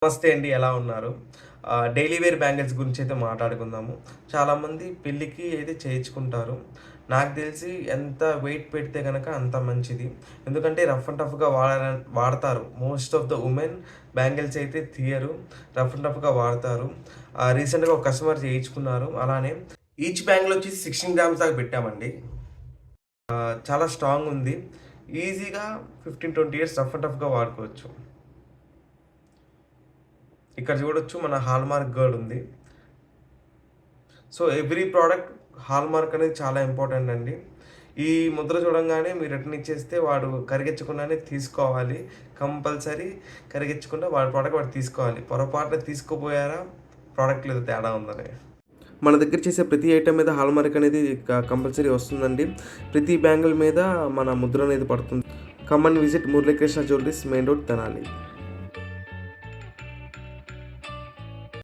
నమస్తే అండి. ఎలా ఉన్నారు? డైలీ వేర్ బ్యాంగిల్స్ గురించి అయితే మాట్లాడుకుందాము. చాలామంది పెళ్ళికి అయితే చేయించుకుంటారు. నాకు తెలిసి ఎంత వెయిట్ పెడితే గనక అంత మంచిది. ఎందుకంటే రఫ్ అండ్ టఫ్‌గా వాడతారు. Most of the women bangles అయితే తీయరు. రఫ్ అండ్ టఫ్‌గా వాడతారు. రీసెంట్‌గా ఒక కస్టమర్ చేయించుకున్నారు. అలానే ఈచ్ బ్యాంగిల్ వచ్చేసి 16 గ్రామ్స్ దాకా పెట్టామండి. చాలా స్ట్రాంగ్ ఉంది. ఈజీగా 15, 20 ఇయర్స్ రఫ్ అండ్ టఫ్‌గా వాడుకోవచ్చు. ఇక్కడ చూడొచ్చు మన హాల్మార్క్ గర్డ్ ఉంది. సో ఎవ్రీ ప్రోడక్ట్ హాల్మార్క్ అనేది చాలా ఇంపార్టెంట్ అండి. ఈ ముద్ర చూడంగానే మీరు రిటర్న్ ఇచ్చేస్తే వాడు కరిగించకుండానే తీసుకోవాలి. కంపల్సరీ కరిగించకుండా వాడి ప్రోడక్ట్ వాడు తీసుకోవాలి. పొరపాటున తీసుకోపోయారా ప్రోడక్ట్‌లో ఏదో తేడా ఉందని. మన దగ్గర చేసే ప్రతి ఐటెం మీద హాల్మార్క్ అనేది కంపల్సరీ వస్తుందండి. ప్రతి బ్యాంగిల్ మీద మన ముద్ర అనేది పడుతుంది. Come and visit Muralikrishna jewelleries, main road, Tenali.